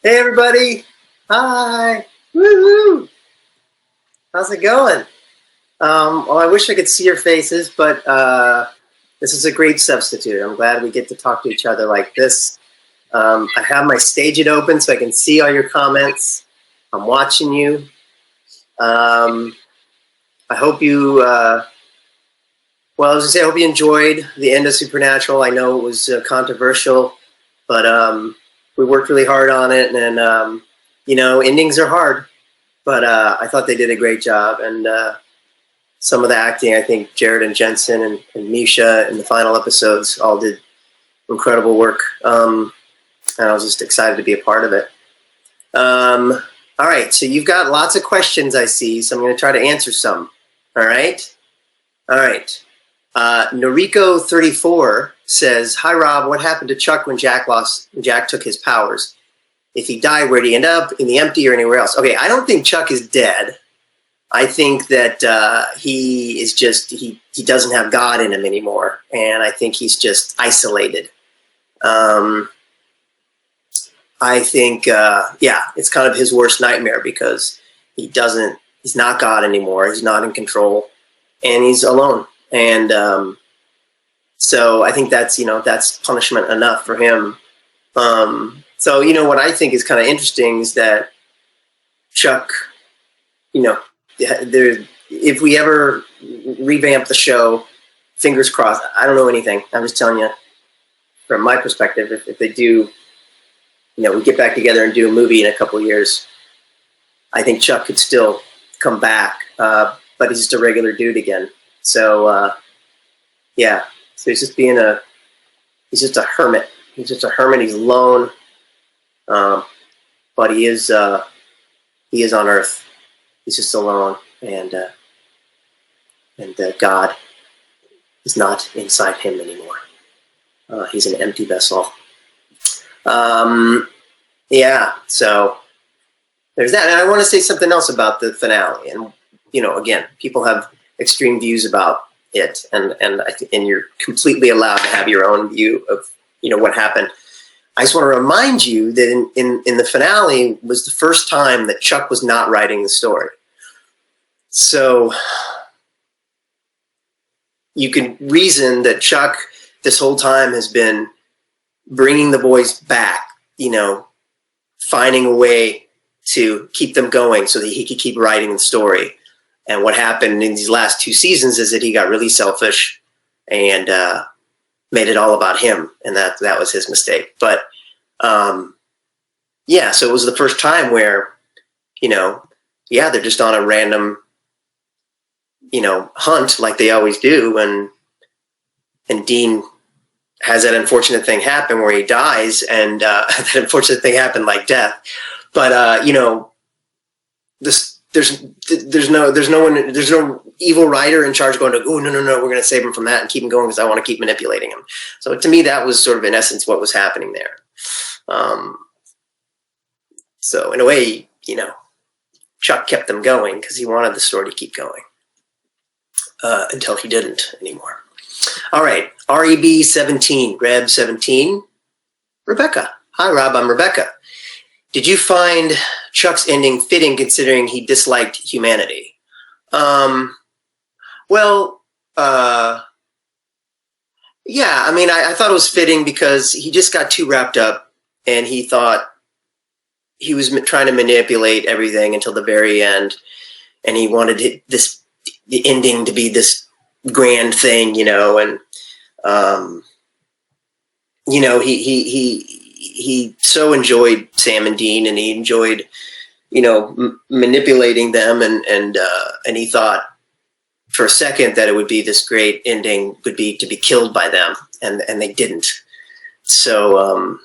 Hey everybody! Hi! Woo-hoo! How's it going? Well, I wish I could see your faces, but this is a great substitute. I'm glad we get to talk to each other like this. I have my Stageit open so I can see all your comments. I'm watching you. I hope you, well, I was going to say, I hope you enjoyed the end of Supernatural. I know it was controversial, but we worked really hard on it, and endings are hard, but I thought they did a great job, and some of the acting, I think Jared and Jensen and Misha in the final episodes all did incredible work, and I was just excited to be a part of it. All right, so you've got lots of questions I see, so I'm going to try to answer some. All right? All right. Noriko34 says, "Hi Rob, what happened to Chuck when Jack took his powers? If he died, where'd he end up? In the empty or anywhere else?" Okay, I don't think Chuck is dead. I think that he is just, he doesn't have God in him anymore. And I think he's just isolated. I think, it's kind of his worst nightmare because he's not God anymore. He's not in control and he's alone. And so I think that's punishment enough for him. So, what I think is kind of interesting is that Chuck, if we ever revamp the show, fingers crossed, I don't know anything. I'm just telling you from my perspective, if they do, we get back together and do a movie in a couple of years, I think Chuck could still come back, but he's just a regular dude again. So, so he's just he's just a hermit. He's just a hermit. He's alone. But he is on Earth. He's just alone, and God is not inside him anymore. He's an empty vessel. So there's that. And I want to say something else about the finale. And again, people have extreme views about it, and you're completely allowed to have your own view of what happened. I just want to remind you that in the finale was the first time that Chuck was not writing the story. So you can reason that Chuck this whole time has been bringing the boys back, finding a way to keep them going so that he could keep writing the story. And what happened in these last 2 seasons is that he got really selfish and made it all about him, and that was his mistake. But so it was the first time where they're just on a random hunt like they always do, and Dean has that unfortunate thing happen where he dies, and that unfortunate thing happened like death. But there's no evil writer in charge going to, oh, no, we're going to save him from that and keep him going because I want to keep manipulating him. So to me, that was sort of in essence what was happening there. So in a way, Chuck kept them going because he wanted the story to keep going until he didn't anymore. All right, REB17, Reb17, Rebecca. Hi, Rob, I'm Rebecca. Did you find Chuck's ending fitting considering he disliked humanity? I thought it was fitting because he just got too wrapped up and he thought he was trying to manipulate everything until the very end, and he wanted the ending to be this grand thing, he so enjoyed Sam and Dean, and he enjoyed, manipulating them, and he thought for a second that it would be this great ending would be to be killed by them, and they didn't. So,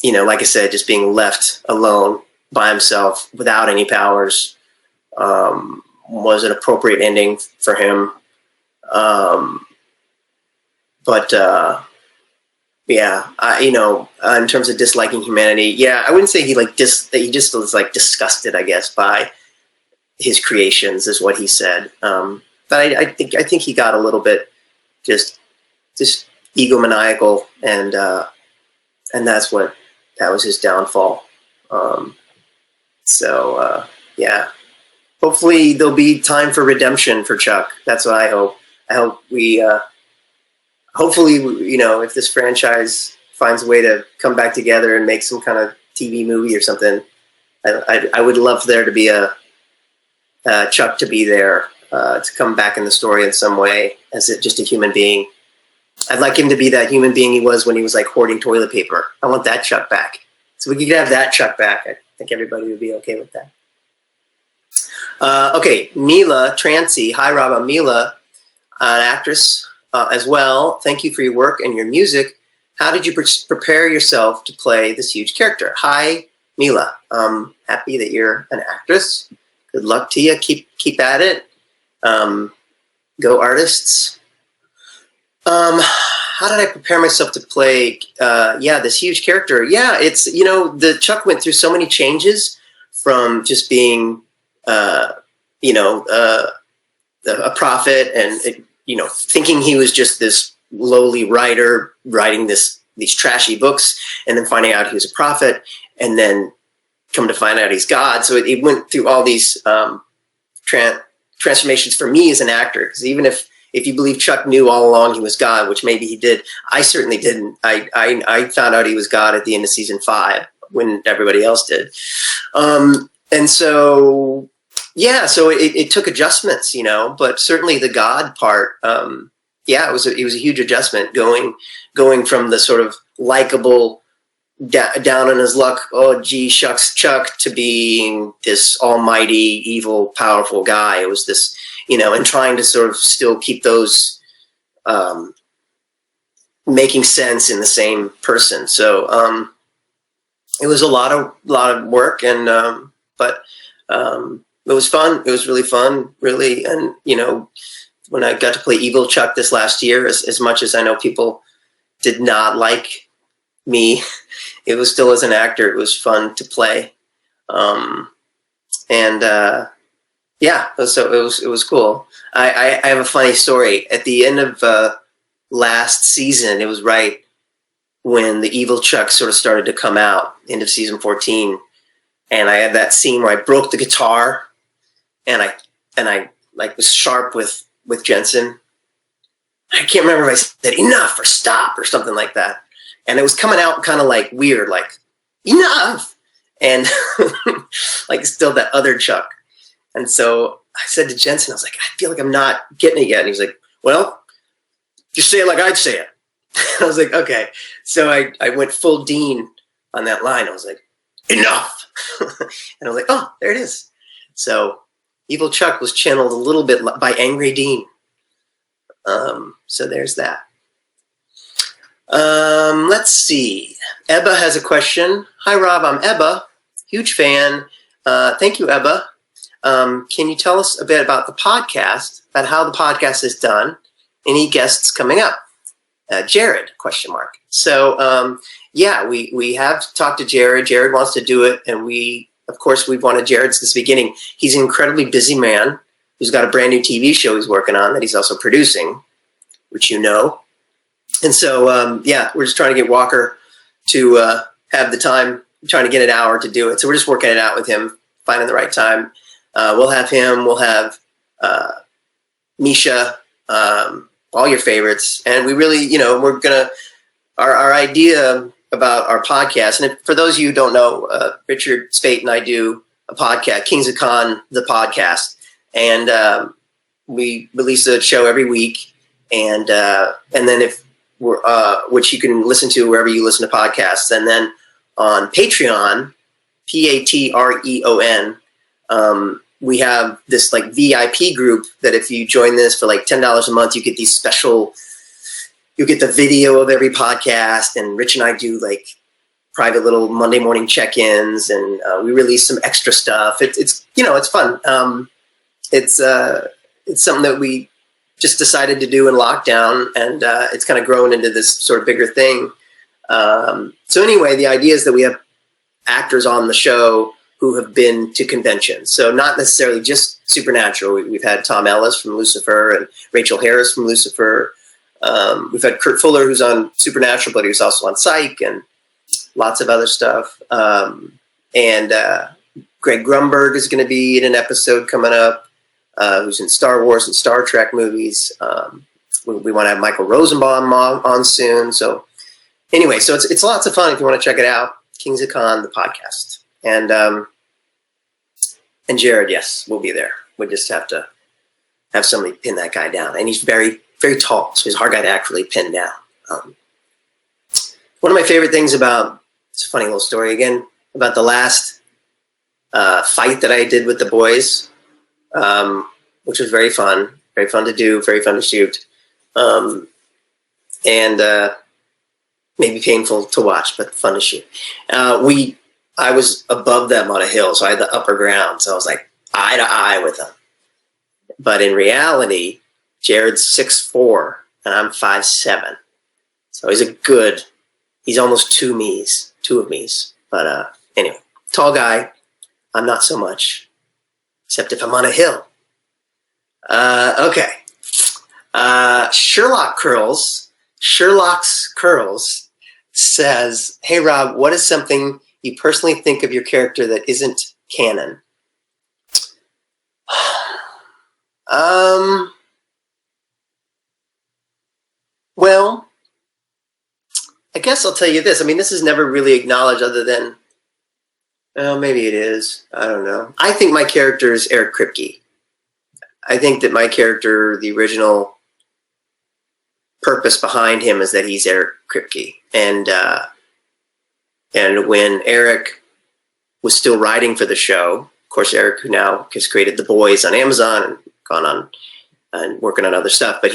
like I said, just being left alone by himself without any powers was an appropriate ending for him. In terms of disliking humanity, I wouldn't say that he just was like disgusted, I guess, by his creations, is what he said. But I think he got a little bit just egomaniacal, and that was his downfall. Yeah. Hopefully there'll be time for redemption for Chuck. That's what I hope. I hope hopefully, if this franchise finds a way to come back together and make some kind of TV movie or something, I would love there to be a Chuck to be there, to come back in the story in some way as just a human being. I'd like him to be that human being he was when he was like hoarding toilet paper. I want that Chuck back. So we could have that Chuck back. I think everybody would be okay with that. Okay, Mila Trancy. Hi, Rob. I'm Mila, an actress as well. Thank you for your work and your music. How did you prepare yourself to play this huge character? Hi, Mila. Happy that you're an actress. Good luck to you. Keep at it. Go artists. How did I prepare myself to play this huge character? Yeah, it's, the Chuck went through so many changes from just being a prophet and thinking he was just this lowly writer writing these trashy books, and then finding out he was a prophet, and then come to find out he's God. So it went through all these transformations for me as an actor, because even if you believe Chuck knew all along he was God, which maybe he did, I certainly didn't. I found out he was God at the end of season 5 when everybody else did. And so, so it took adjustments, but certainly the God part, it was a huge adjustment going from the sort of likable, down on his luck, oh gee shucks Chuck, to being this almighty, evil, powerful guy. It was this, and trying to sort of still keep those making sense in the same person. So it was a lot of work, and but it was fun. It was really fun, really. And when I got to play Evil Chuck this last year, as much as I know people did not like me, it was still, as an actor, it was fun to play. So it was cool. I have a funny story. At the end of last season, it was right when the Evil Chuck sort of started to come out, end of season 14, and I had that scene where I broke the guitar, and I like was sharp with Jensen. I can't remember if I said enough or stop or something like that, and it was coming out kind of like weird, like enough, and like still that other Chuck. And so I said to Jensen, I was like, I feel like I'm not getting it yet. And he's like, well, just say it like I'd say it. I was like, okay. So I went full Dean on that line. I was like, enough. And I was like, oh, there it is. So Evil Chuck was channeled a little bit by Angry Dean. So there's that. Let's see. Ebba has a question. Hi, Rob. I'm Ebba. Huge fan. Thank you, Ebba. Can you tell us a bit about the podcast, about how the podcast is done? Any guests coming up? Jared, ? So, we have talked to Jared. Jared wants to do it. And we've wanted Jared since the beginning. He's an incredibly busy man who's got a brand new TV show he's working on that he's also producing, which And so, we're just trying to get Walker to have the time, trying to get an hour to do it. So we're just working it out with him, finding the right time. We'll have him, we'll have Misha, all your favorites. And we really, we're going to, our idea about our podcast, and for those of you who don't know, Richard Spate and I do a podcast, Kings of Con, the podcast. And we release a show every week. And then if we're, which you can listen to wherever you listen to podcasts. And then on Patreon, Patreon, we have this like VIP group that if you join this for like $10 a month, you get these special, you get the video of every podcast, and Rich and I do like private little Monday morning check-ins, and we release some extra stuff. It's it's fun. It's something that we just decided to do in lockdown, and it's kind of grown into this sort of bigger thing. So anyway, the idea is that we have actors on the show who have been to conventions. So not necessarily just Supernatural. We've had Tom Ellis from Lucifer and Rachel Harris from Lucifer. We've had Kurt Fuller, who's on Supernatural, but he was also on Psych and lots of other stuff. And Greg Grunberg is going to be in an episode coming up, who's in Star Wars and Star Trek movies. We want to have Michael Rosenbaum on soon. So anyway, so it's lots of fun if you want to check it out. Kings of Con, the podcast. And Jared, yes, we'll be there. We just have to have somebody pin that guy down. And he's very, very tall, so he's a hard guy to actually pin down. One of my favorite things about, it's a funny little story again, about the last fight that I did with the boys, which was very fun to do, very fun to shoot, and maybe painful to watch, but fun to shoot. I was above them on a hill, so I had the upper ground, so I was like eye to eye with them. But in reality, Jared's 6'4", and I'm 5'7", so he's almost two of me's. But anyway, tall guy. I'm not so much, except if I'm on a hill. Okay. Sherlock's Curls says, "Hey Rob, what is something you personally think of your character that isn't canon?" Well, I guess I'll tell you this. I mean, this is never really acknowledged other than, maybe it is. I don't know. I think my character is Eric Kripke. I think that my character, the original purpose behind him is that he's Eric Kripke. And when Eric was still writing for the show, of course, Eric, who now has created The Boys on Amazon and gone on and working on other stuff, but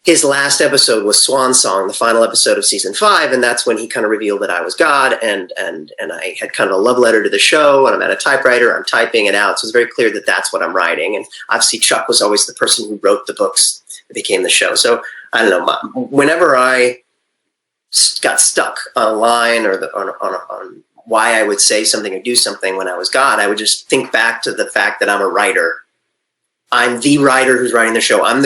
his last episode was Swan Song, the final episode of season 5, and that's when he kind of revealed that I was God, and I had kind of a love letter to the show, and I'm at a typewriter, I'm typing it out, so it's very clear that that's what I'm writing, and obviously Chuck was always the person who wrote the books that became the show. So I don't know, whenever I got stuck on a line or on why I would say something or do something when I was God, I would just think back to the fact that I'm a writer. I'm the writer who's writing the show. I'm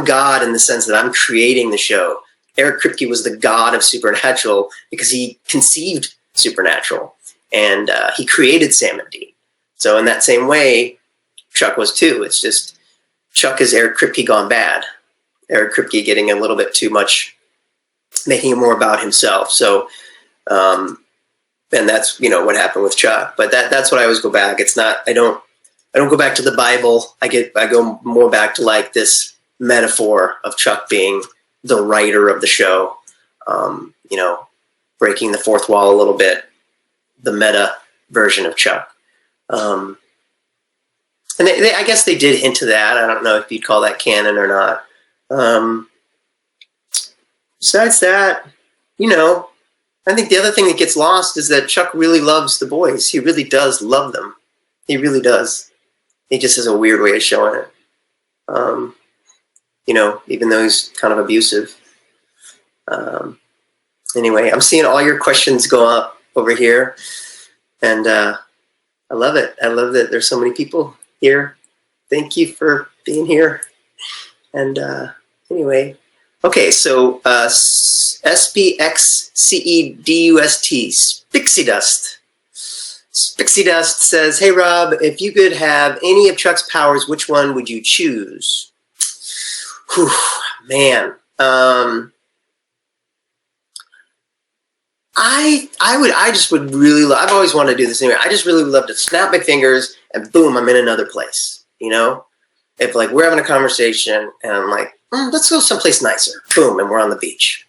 God in the sense that I'm creating the show. Eric Kripke was the God of Supernatural because he conceived Supernatural and he created Sam and Dean. So in that same way, Chuck was too. It's just Chuck is Eric Kripke gone bad. Eric Kripke getting a little bit too much, making it more about himself. So, and that's what happened with Chuck. But that's what I always go back. It's not. I don't go back to the Bible. I go more back to like this metaphor of Chuck being the writer of the show, breaking the fourth wall a little bit, the meta version of Chuck. And I guess they did hint to that. I don't know if you'd call that canon or not. Besides that, I think the other thing that gets lost is that Chuck really loves the boys. He really does love them. He really does. He just has a weird way of showing it. Even though he's kind of abusive. Anyway, I'm seeing all your questions go up over here. And I love it. I love that there's so many people here. Thank you for being here. And anyway. Okay, so SBXCEDUST, Spixie Dust. Spixie Dust says, "Hey Rob, if you could have any of Chuck's powers, which one would you choose?" Whew, man. I just would really love, I've always wanted to do this anyway. I just really would love to snap my fingers and boom, I'm in another place. If like we're having a conversation and I'm like, let's go someplace nicer. Boom, and we're on the beach,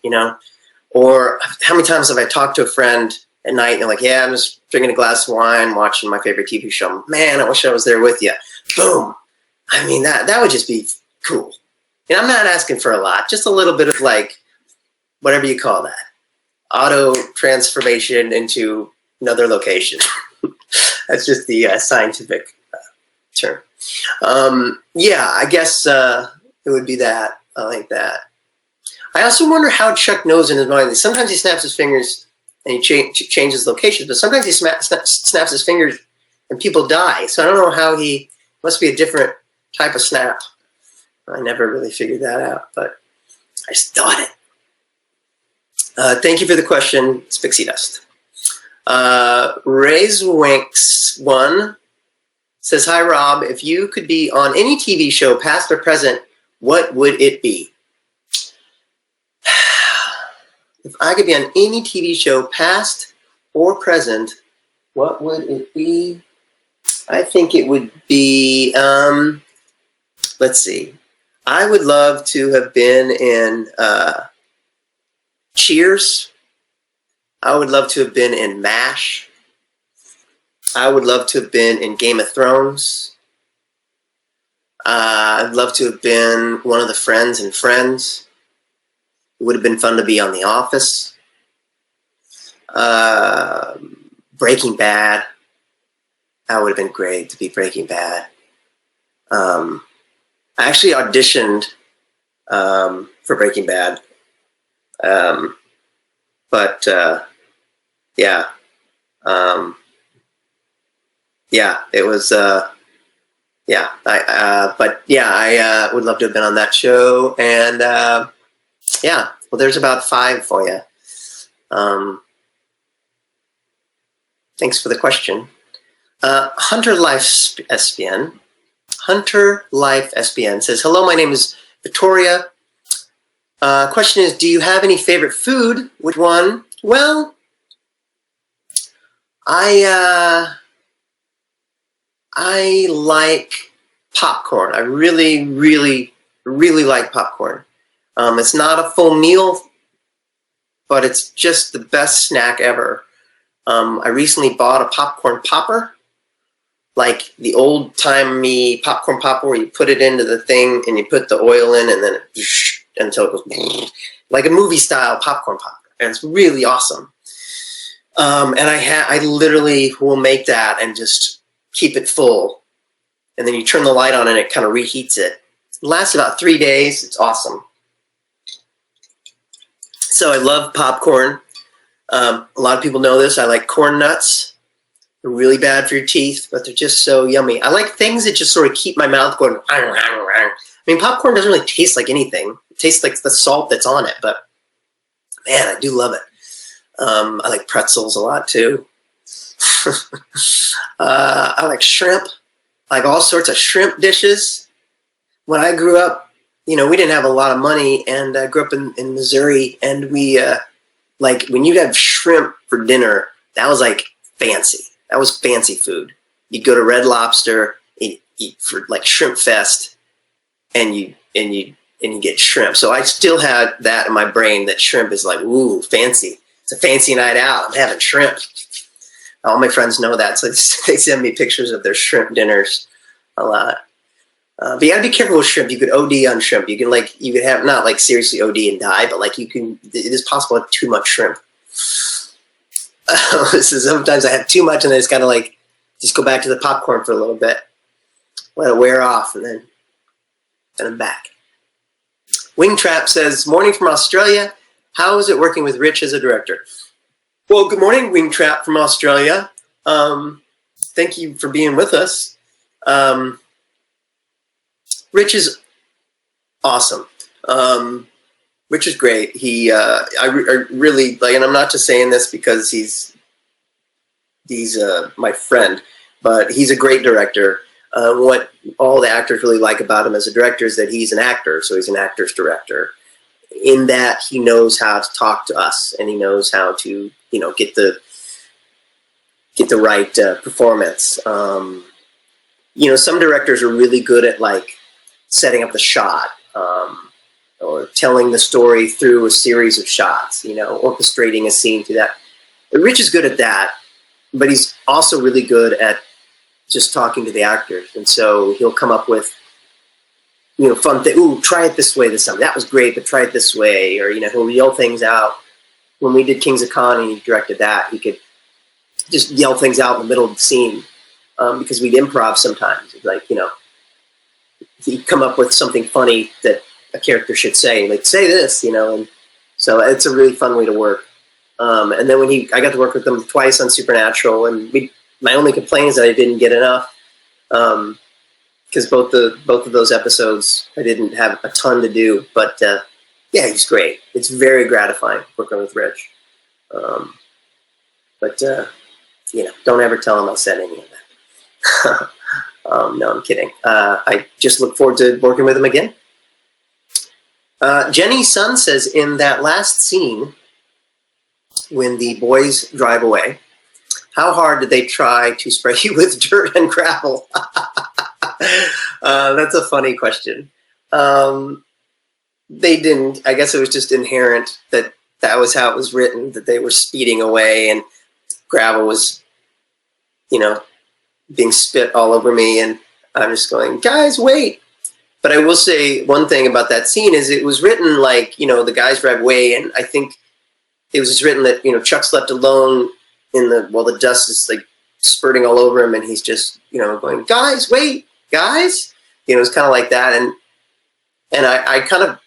Or how many times have I talked to a friend at night and they're like, yeah, I'm just drinking a glass of wine, watching my favorite TV show. Man, I wish I was there with you. Boom. I mean, that would just be cool. And I'm not asking for a lot, just a little bit of like, whatever you call that, auto transformation into another location. That's just the scientific term. Yeah, I guess it would be that. I like that. I also wonder how Chuck knows in his mind. Sometimes he snaps his fingers and he changes locations, but sometimes he snaps his fingers and people die. So I don't know how must be a different type of snap. I never really figured that out, but I just thought it. Thank you for the question, Spixie Dust. Ray's Winks 1 says, hi, Rob. If you could be on any TV show, past or present, what would it be? If I could be on any TV show, past or present, what would it be? I think it would be, let's see. I would love to have been in Cheers. I would love to have been in MASH. I would love to have been in Game of Thrones. I'd love to have been one of the friends in Friends. It would have been fun to be on The Office. Breaking Bad. That would have been great to be Breaking Bad. I actually auditioned for Breaking Bad. But yeah. Yeah, it was, yeah. But yeah, I would love to have been on that show. And yeah, well, there's about 5 for you. Thanks for the question. Hunter Life SPN. Hunter Life SPN says, hello, my name is Victoria. Question is, do you have any favorite food? Which one? Well, I like popcorn. I really, really, really like popcorn. It's not a full meal, but it's just the best snack ever. I recently bought a popcorn popper, like the old-timey popcorn popper where you put it into the thing and you put the oil in and then it, until it goes like a movie-style popcorn popper. And it's really awesome. And I literally will make that and just keep it full. And then you turn the light on and it kind of reheats it. It lasts about 3 days. It's awesome. So I love popcorn. A lot of people know this. I like corn nuts. They're really bad for your teeth, but they're just so yummy. I like things that just sort of keep my mouth going. I mean, popcorn doesn't really taste like anything. It tastes like the salt that's on it, but man, I do love it. I like pretzels a lot too. I like shrimp. I like all sorts of shrimp dishes. When I grew up, you know, we didn't have a lot of money, and I grew up in Missouri, and we, like, when you'd have shrimp for dinner, that was like fancy. That was fancy food. You'd go to Red Lobster and eat for like Shrimp Fest, and you get shrimp. So I still had that in my brain, that shrimp is like, ooh, fancy. It's a fancy night out. I'm having shrimp. All my friends know that, so they send me pictures of their shrimp dinners a lot. But you gotta be careful with shrimp. You could OD on shrimp. You could have, not like seriously OD and die, but like it is possible to have too much shrimp. So sometimes I have too much and I just gotta like, just go back to the popcorn for a little bit. Let it wear off and then I'm back. Wingtrap says, morning from Australia. How is it working with Rich as a director? Well, good morning, Wingtrap from Australia. Thank you for being with us. Rich is awesome. Rich is great. I really like, and I'm not just saying this because he's my friend, but he's a great director. What all the actors really like about him as a director is that he's an actor, so he's an actor's director. In that he knows how to talk to us, and he knows how to, you know, get the right performance. You know, some directors are really good at like setting up the shot, or telling the story through a series of shots, you know, orchestrating a scene through that. Rich is good at that, but he's also really good at just talking to the actors. And so he'll come up with, you know, fun thing. Ooh, try it this way this time. That was great, but try it this way. Or, you know, he'll yell things out. When we did Kings of Con and he directed that, he could just yell things out in the middle of the scene, because we'd improv sometimes. Like, you know, he'd come up with something funny that a character should say, like, say this, you know. And so it's a really fun way to work. And then when I got to work with him twice on Supernatural, and my only complaint is that I didn't get enough, because both of those episodes I didn't have a ton to do. But yeah, he's great. It's very gratifying working with Rich. But don't ever tell him I said any of that. No, I'm kidding. I just look forward to working with him again. Jenny Sun says, in that last scene, when the boys drive away, how hard did they try to spray you with dirt and gravel? That's a funny question. They didn't. I guess it was just inherent that was how it was written, that they were speeding away and gravel was, being spit all over me. And I'm just going, guys, wait. But I will say one thing about that scene is it was written like, the guys drive away, and I think it was just written that, Chuck's left alone while the dust is like spurting all over him, and he's just, going, guys, wait, guys. It's kind of like that. And I kind of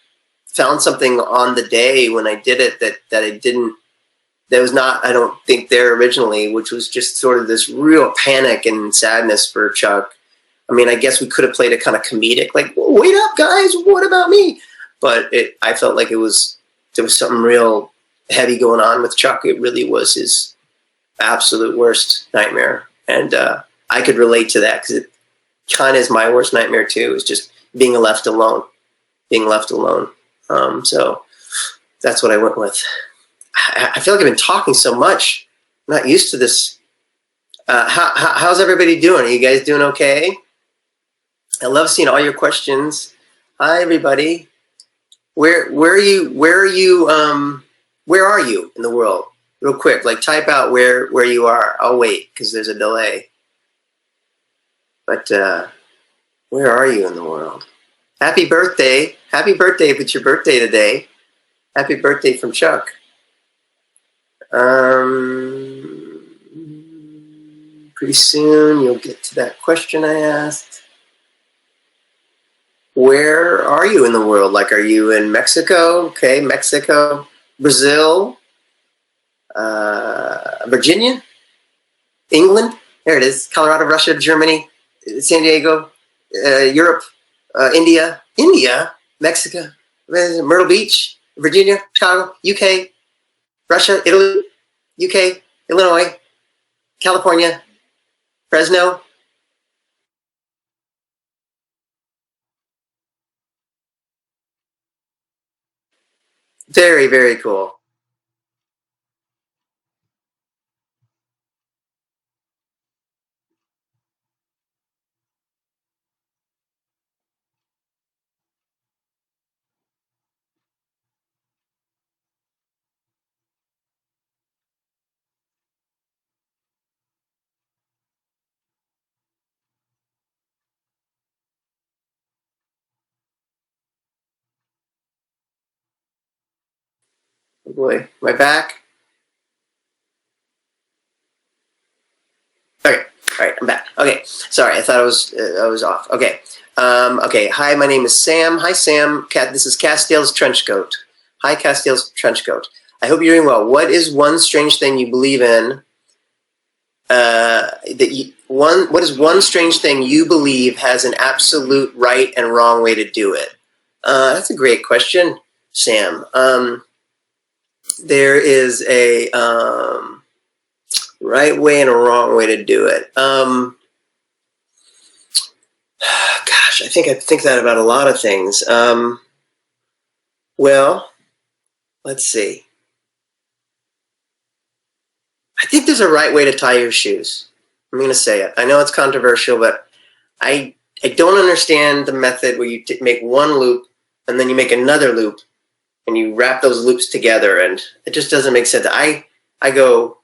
found something on the day when I did it that was not, I don't think, there originally, which was just sort of this real panic and sadness for Chuck. I mean, I guess we could have played a kind of comedic, like, wait up, guys, what about me? But I felt like there was something real heavy going on with Chuck. It really was his absolute worst nightmare. And I could relate to that because it kind of is my worst nightmare too, is just being left alone. So that's what I went with. I feel like I've been talking so much. I'm not used to this. How's everybody doing? Are you guys doing okay? I love seeing all your questions. Hi, everybody. Where are you in the world? Real quick, like type out where you are. I'll wait because there's a delay. But where are you in the world? Happy birthday. Happy birthday if it's your birthday today. Happy birthday from Chuck. Pretty soon you'll get to that question I asked. Where are you in the world? Like, are you in Mexico? Okay, Mexico, Brazil, Virginia, England. There it is. Colorado, Russia, Germany, San Diego, Europe, India, Mexico, Myrtle Beach, Virginia, Chicago, UK, Russia, Italy, UK, Illinois, California, Fresno. Very, very cool. Oh boy, am I back? Okay, all right, I'm back. Okay, sorry, I thought I was off. Okay, okay. Hi, my name is Sam. Hi, Sam. This is Castiel's Trenchcoat. Hi, Castiel's Trenchcoat. I hope you're doing well. What is one strange thing you believe in? What is one strange thing you believe has an absolute right and wrong way to do it? That's a great question, Sam. There is a right way and a wrong way to do it. Gosh, I think that about a lot of things. Well, let's see. I think there's a right way to tie your shoes. I'm going to say it. I know it's controversial, but I don't understand the method where you make one loop and then you make another loop and you wrap those loops together, and it just doesn't make sense. I go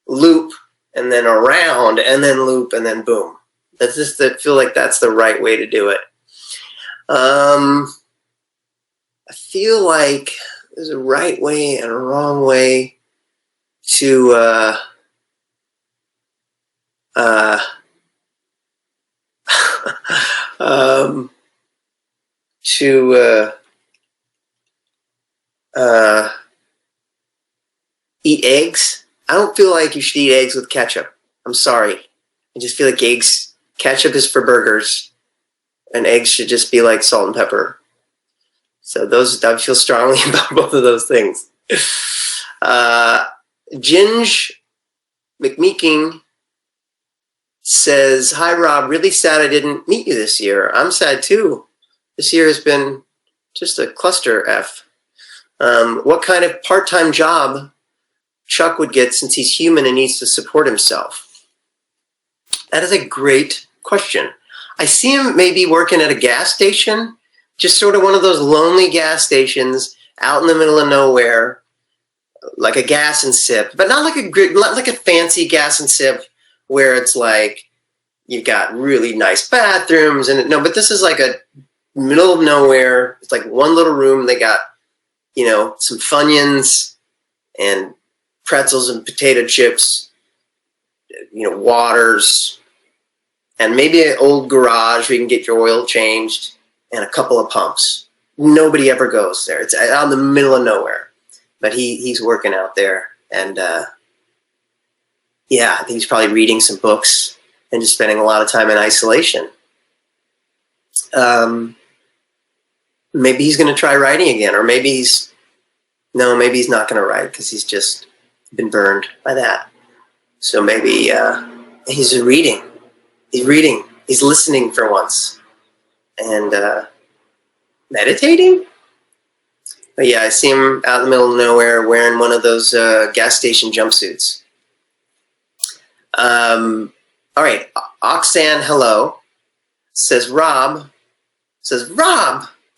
loop and then around and then loop and then boom. That's just, I feel like that's the right way to do it. I feel like there's a right way and a wrong way to eat eggs. I don't feel like you should eat eggs with ketchup. I'm sorry. I just feel like ketchup is for burgers, and eggs should just be like salt and pepper. So I feel strongly about both of those things. Ginge McMeeking says, "Hi, Rob. Really sad I didn't meet you this year. I'm sad too. This year has been just a cluster F. What kind of part-time job Chuck would get since he's human and needs to support himself?" That is a great question. I see him maybe working at a gas station, just sort of one of those lonely gas stations out in the middle of nowhere, like a gas and sip, but not like a fancy gas and sip where it's like you've got really nice bathrooms and no, but this is like a middle of nowhere. It's like one little room. They got, some Funyuns and pretzels and potato chips, waters, and maybe an old garage where you can get your oil changed and a couple of pumps. Nobody ever goes there. It's out in the middle of nowhere. But he's working out there. And, I think he's probably reading some books and just spending a lot of time in isolation. Maybe he's going to try writing again. Or maybe he's not going to write because he's just been burned by that. So maybe he's reading. He's reading. He's listening for once. And meditating? But yeah, I see him out in the middle of nowhere wearing one of those gas station jumpsuits. All right. Oxan, hello. Says Rob,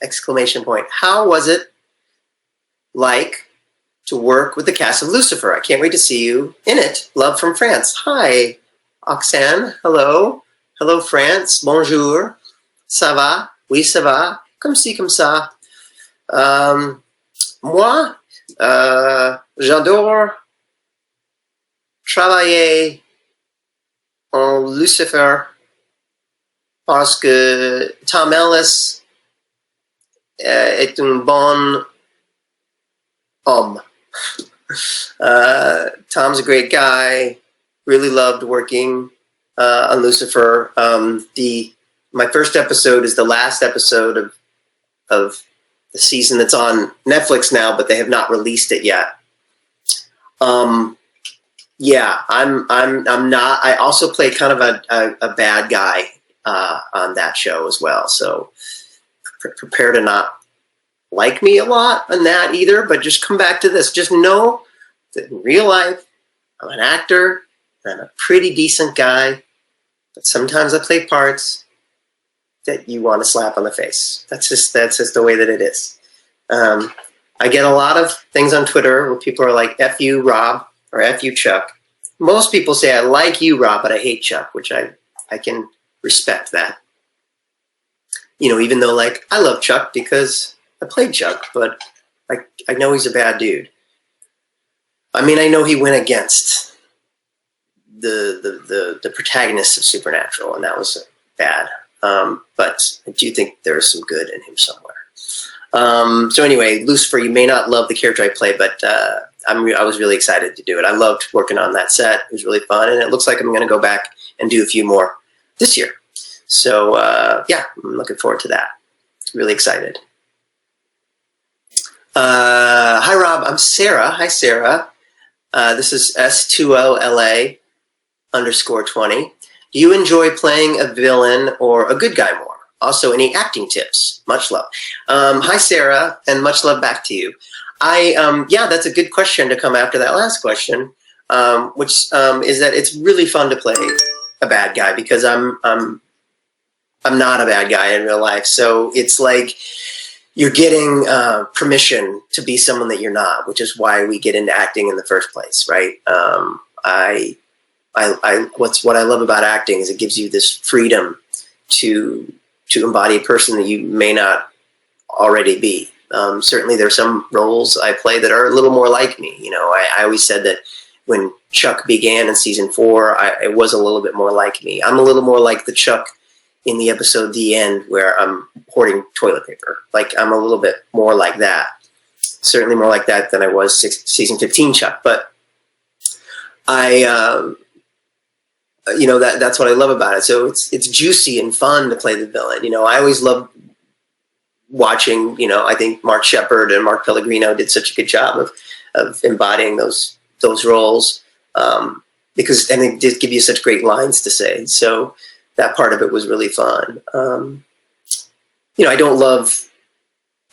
exclamation point. How was it like to work with the cast of Lucifer? I can't wait to see you in it. Love from France. Hi, Oxane. Hello. Hello, France. Bonjour. Ça va? Oui, ça va. Comme ci, comme ça. Moi, j'adore travailler en Lucifer parce que Tom Ellis est un bon homme. Tom's a great guy. Really loved working on Lucifer. My first episode is the last episode of the season that's on Netflix now, but they have not released it yet. I'm not. I also play kind of a bad guy on that show as well. So prepare to not like me a lot on that either. But just come back to this. Just know that in real life, I'm an actor. And I'm a pretty decent guy. But sometimes I play parts that you want to slap on the face. That's just the way that it is. I get a lot of things on Twitter where people are like, F you, Rob, or F you, Chuck. Most people say, I like you, Rob, but I hate Chuck, which I can respect that. Even though, I love Chuck because I played Chuck, but I know he's a bad dude. I mean, I know he went against the protagonist of Supernatural, and that was bad. But I do think there's some good in him somewhere. So anyway, Lucifer, you may not love the character I play, but I was really excited to do it. I loved working on that set. It was really fun, and it looks like I'm going to go back and do a few more this year. So I'm looking forward to that. Really excited. Hi, Rob. I'm Sarah. Hi, Sarah. This is S2OLA_20. Do you enjoy playing a villain or a good guy more? Also, any acting tips? Much love. Hi, Sarah, and much love back to you. That's a good question to come after that last question, which is that it's really fun to play a bad guy because I'm not a bad guy in real life. So it's like you're getting permission to be someone that you're not, which is why we get into acting in the first place, right? What I love about acting is it gives you this freedom to embody a person that you may not already be. Certainly there's some roles I play that are a little more like me. I always said that when Chuck began in season 4, it was a little bit more like me. I'm a little more like the Chuck in the episode The End where I'm hoarding toilet paper. I'm a little bit more like that. Certainly more like that than I was season 15 Chuck. But that's what I love about it. So it's juicy and fun to play the villain. I always love watching, I think Mark Shepard and Mark Pellegrino did such a good job of embodying those roles. and they did give you such great lines to say. So that part of it was really fun. I don't love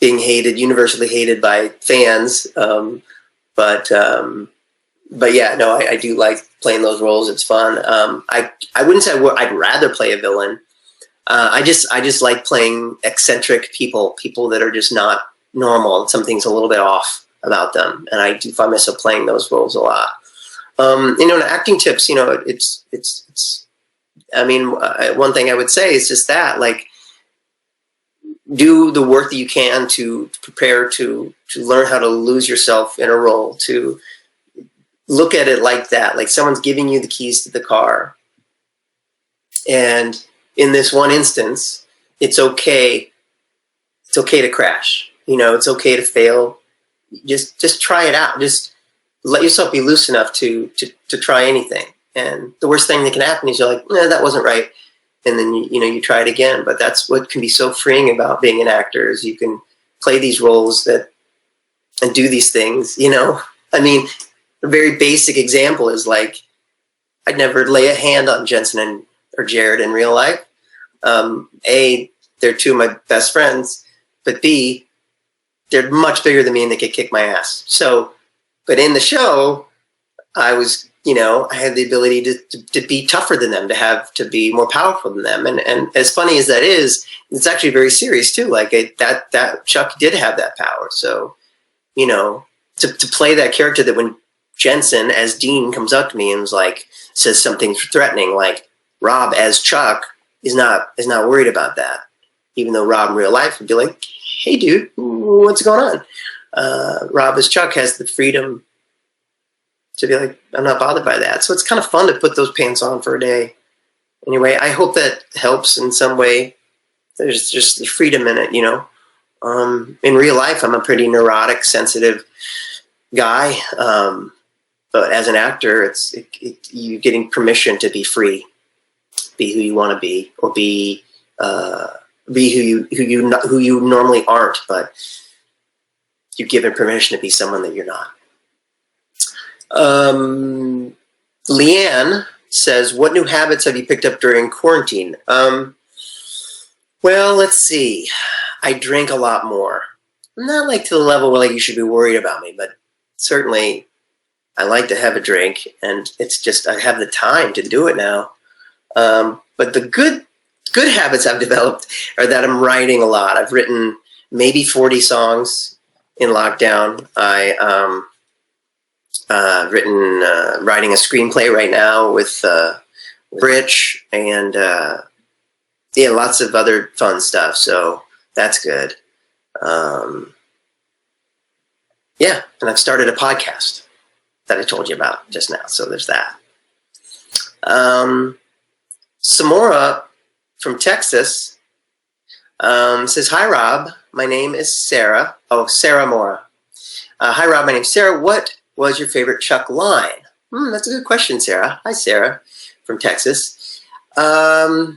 being universally hated by fans, but yeah, no, I do like playing those roles. It's fun. I wouldn't say I'd rather play a villain. I just like playing eccentric people that are just not normal. Something's a little bit off about them, and I do find myself playing those roles a lot. And acting tips, it's. I mean, one thing I would say is just that, like, do the work that you can to prepare to learn how to lose yourself in a role, to look at it like that, like someone's giving you the keys to the car. And in this one instance, it's okay. It's okay to crash. It's okay to fail. Just try it out. Just let yourself be loose enough to try anything. And the worst thing that can happen is you're like, that wasn't right. And then you try it again. But that's what can be so freeing about being an actor, is you can play these roles and do these things. I mean, a very basic example is, like, I'd never lay a hand on Jensen or Jared in real life. A, they're two of my best friends, but B, they're much bigger than me and they could kick my ass. So, but in the show, I was, I had the ability to be tougher than them, to be more powerful than them. And as funny as that is, it's actually very serious too. Like, that Chuck did have that power. So, to play that character, that when Jensen as Dean comes up to me and says something threatening, like, Rob as Chuck is not worried about that. Even though Rob in real life would be like, hey dude, what's going on? Rob as Chuck has the freedom to be like, I'm not bothered by that. So it's kind of fun to put those pants on for a day. Anyway, I hope that helps in some way. There's just the freedom in it, In real life, I'm a pretty neurotic, sensitive guy. But as an actor, you're getting permission to be free, be who you want to be, or be who you normally aren't, but you're given permission to be someone that you're not. Leanne says, what new habits have you picked up during quarantine? Well, let's see. I drink a lot more. Not like to the level where, like, you should be worried about me, but certainly I like to have a drink, and it's just I have the time to do it now. But the good habits I've developed are that I'm writing a lot. I've written maybe 40 songs in lockdown. Writing a screenplay right now with Rich, and lots of other fun stuff. So that's good. And I've started a podcast that I told you about just now. So there's that. Samora from Texas says, hi, Rob. My name is Sarah. Oh, Sarah Mora. Hi, Rob. My name's Sarah. What was your favorite Chuck line? That's a good question, Sarah. Hi, Sarah from Texas. My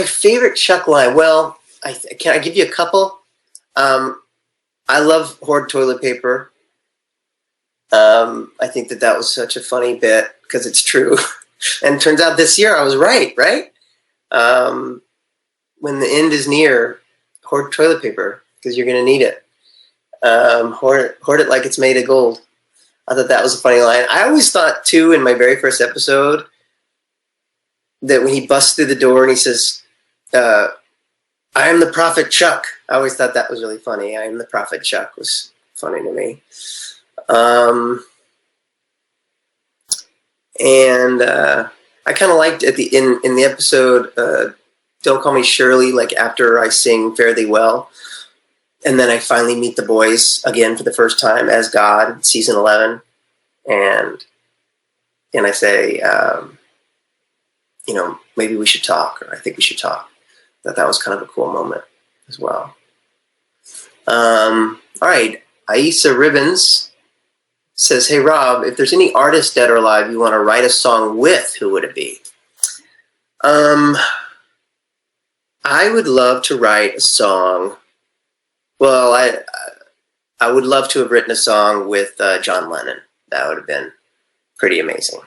favorite Chuck line. Well, can I give you a couple? I love hoard toilet paper. I think that was such a funny bit because it's true. And it turns out this year I was right? When the end is near, hoard toilet paper because you're going to need it. Hoard it like it's made of gold. I thought that was a funny line. I always thought, too, in my very first episode, that when he busts through the door and he says, I am the Prophet Chuck. I always thought that was really funny. I am the Prophet Chuck was funny to me. And I kind of liked at in the episode, Don't Call Me Shirley, like after I sing Fairly Well. And then I finally meet the boys again for the first time as God, season 11. And I say, maybe we should talk, or I think we should talk. That was kind of a cool moment as well. All right. Aisa Ribbons says, hey, Rob, if there's any artist dead or alive you want to write a song with, who would it be? I would love to write a song. Well, I would love to have written a song with John Lennon. That would have been pretty amazing.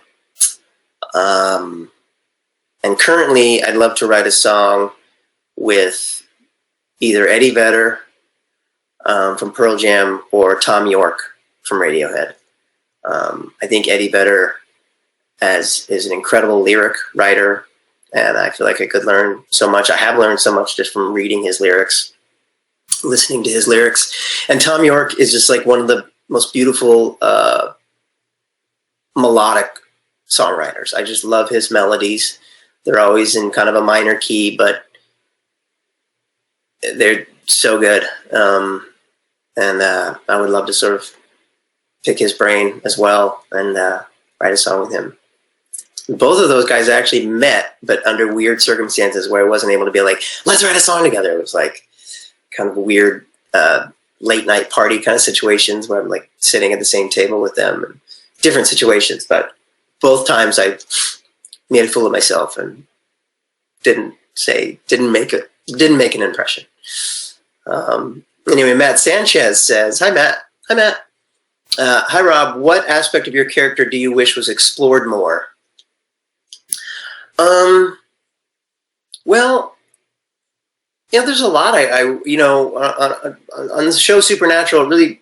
And currently, I'd love to write a song with either Eddie Vedder from Pearl Jam or Tom York from Radiohead. I think Eddie Vedder is an incredible lyric writer, and I feel like I could learn so much. I have learned so much just from reading his lyrics, listening to his lyrics. And Tom York is just like one of the most beautiful melodic songwriters. I just love his melodies. They're always in kind of a minor key, but they're so good. And I would love to sort of pick his brain as well and write a song with him. Both of those guys actually met, but under weird circumstances where I wasn't able to be like, let's write a song together. It was like kind of weird late night party kind of situations where I'm like sitting at the same table with them. And different situations, but both times I made a fool of myself and didn't make an impression. Anyway, Matt Sanchez says, "Hi Matt. Hi Matt. Hi Rob. What aspect of your character do you wish was explored more?" Well, yeah, there's a lot. On the show Supernatural, it really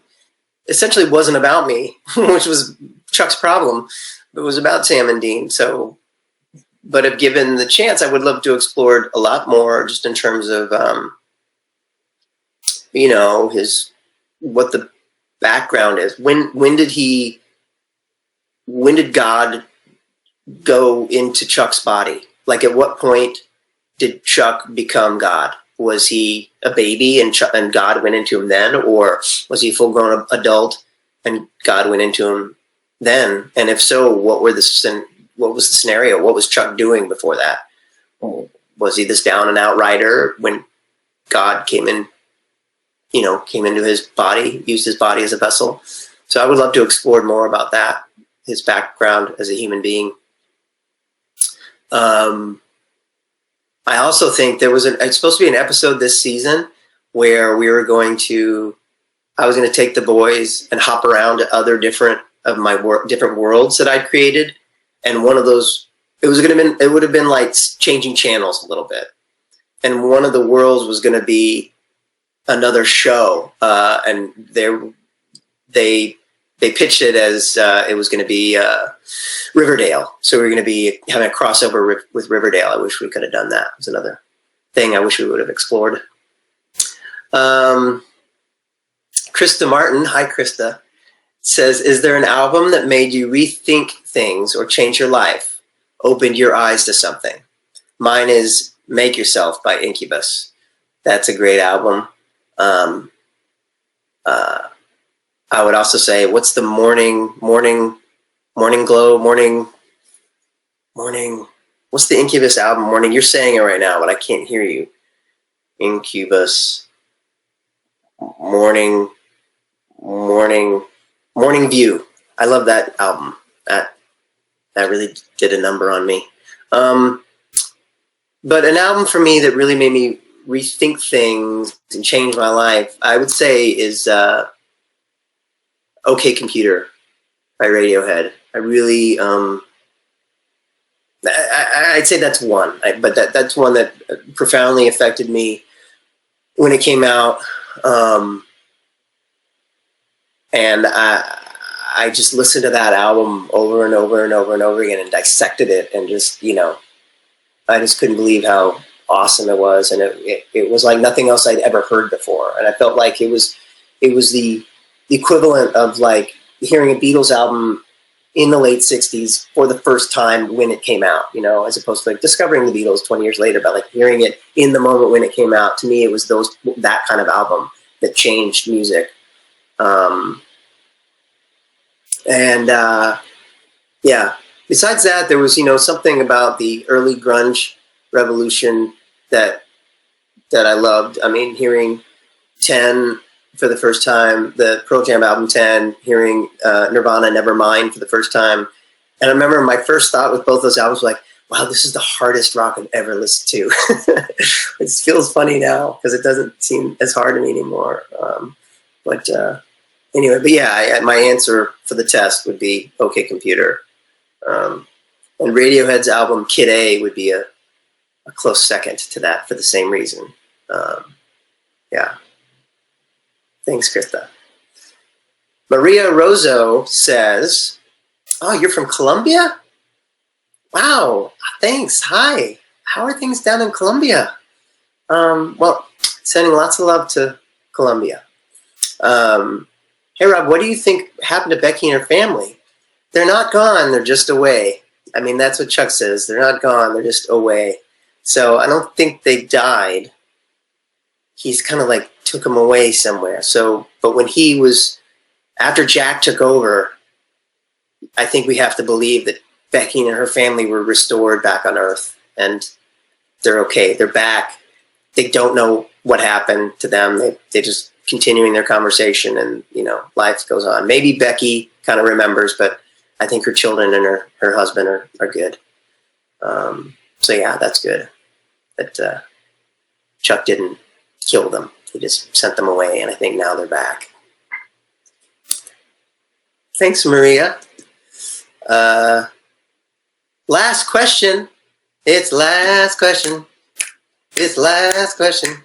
essentially wasn't about me, which was Chuck's problem. It was about Sam and Dean. So, but if given the chance, I would love to explore it a lot more, just in terms of, what the background is. When did God go into Chuck's body? Like, at what point did Chuck become God? Was he a baby and God went into him then, or was he a full-grown adult and God went into him then? And if so, what was the scenario? What was Chuck doing before that? Was he this down and out writer when God came into his body, used his body as a vessel? So I would love to explore more about that, his background as a human being. I also think it's supposed to be an episode this season where I was going to take the boys and hop around to other different worlds that I'd created. And one of those, it would have been like changing channels a little bit. And one of the worlds was going to be another show. And they pitched it as it was going to be Riverdale. So we were going to be having a crossover with Riverdale. I wish we could have done that. It was another thing I wish we would have explored. Krista Martin, hi Krista, says, "Is there an album that made you rethink things or change your life, opened your eyes to something?" Mine is Make Yourself by Incubus. That's a great album. I would also say, what's the morning glow, what's the Incubus album? Morning, you're saying it right now, but I can't hear you. Incubus, Morning View. I love that album. That really did a number on me. But an album for me that really made me rethink things and change my life, I would say, is OK Computer by Radiohead. I really, I'd say that's one, but that's one that profoundly affected me when it came out. And I just listened to that album over and over and over and over again and dissected it, and just, I just couldn't believe how awesome it was. And it was like nothing else I'd ever heard before. And I felt like it was the equivalent of like hearing a Beatles album in the late 60s for the first time when it came out, as opposed to like discovering the Beatles 20 years later, but like hearing it in the moment when it came out. To me, it was that kind of album that changed music. Besides that, there was, something about the early grunge revolution that I loved. I mean, hearing 10 for the first time, the Pearl Jam album 10, hearing Nirvana Nevermind for the first time. And I remember my first thought with both those albums was like, wow, this is the hardest rock I've ever listened to. It feels funny now because it doesn't seem as hard to me anymore. Anyway, my answer for the test would be OK Computer. And Radiohead's album Kid A would be a close second to that for the same reason. Yeah. Thanks, Krista. Maria Rosso says, oh, you're from Colombia? Wow, thanks. Hi. How are things down in Colombia? Well, sending lots of love to Colombia. Hey, Rob, what do you think happened to Becky and her family? They're not gone. They're just away. I mean, that's what Chuck says. They're not gone. They're just away. So I don't think they died. He's kind of like took them away somewhere. So, but when he was, after Jack took over, I think we have to believe that Becky and her family were restored back on Earth, and they're okay. They're back. They don't know what happened to them. They're just continuing their conversation, and, you know, life goes on. Maybe Becky kind of remembers, but I think her children and her husband are good. So yeah, that's good that Chuck didn't kill them. He just sent them away, and I think now they're back. Thanks, Maria. Last question. It's last question. It's last question.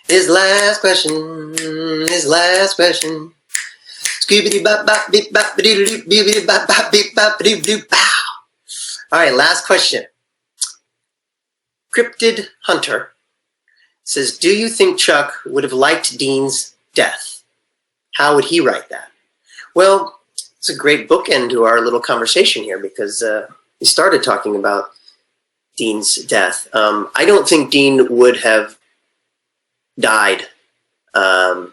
It's last question. It's last question. Scoobity bop bop beep bop doo doo doo bop bop beep bop doo doo bow. All right, last question. Cryptid Hunter says, do you think Chuck would have liked Dean's death? How would he write that? Well, it's a great bookend to our little conversation here, because we started talking about Dean's death. I don't think Dean would have died on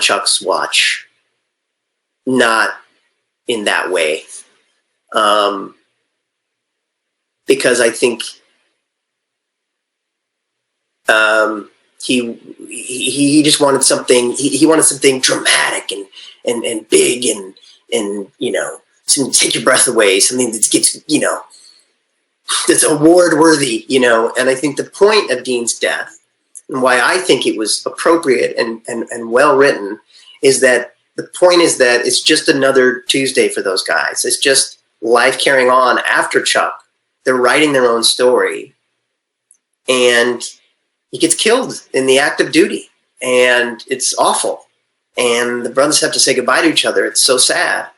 Chuck's watch. Not in that way. Because I think he just wanted something. He wanted something dramatic and big and you know, something to take your breath away. Something that gets, you know, that's award worthy. You know, and I think the point of Dean's death, and why I think it was appropriate and well written, is that the point is that it's just another Tuesday for those guys. It's just life carrying on after Chuck. They're writing their own story, and he gets killed in the act of duty, and it's awful. And the brothers have to say goodbye to each other. It's so sad.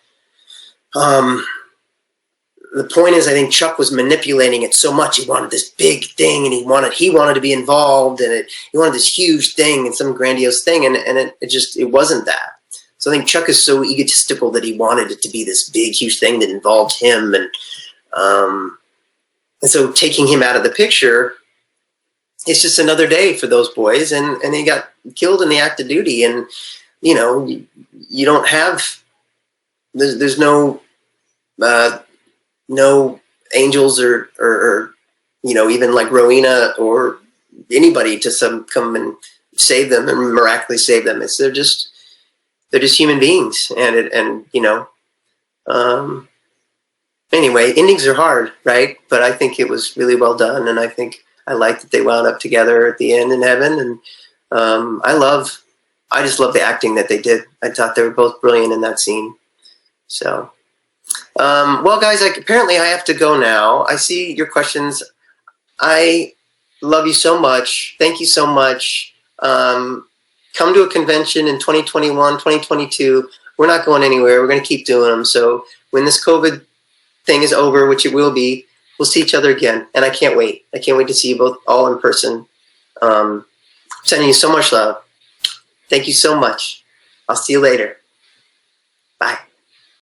The point is, I think Chuck was manipulating it so much. He wanted this big thing, and he wanted to be involved, and he wanted this huge thing and some grandiose thing, and it wasn't that. So I think Chuck is so egotistical that he wanted it to be this big, huge thing that involved him, and so taking him out of the picture, it's just another day for those boys, and he got killed in the act of duty. And you know, you don't have, there's no angels or you know, even like Rowena or anybody to come and save them and miraculously save them. They're just human beings, and you know. Anyway, endings are hard, right? But I think it was really well done, and I like that they wound up together at the end in heaven. And I just love the acting that they did. I thought they were both brilliant in that scene. So, well, guys, apparently I have to go now. I see your questions. I love you so much. Thank you so much. Come to a convention in 2021, 2022. We're not going anywhere. We're going to keep doing them. So when this COVID thing is over, which it will be, we'll see each other again. And I can't wait. I can't wait to see you both all in person. Sending you so much love. Thank you so much. I'll see you later. Bye.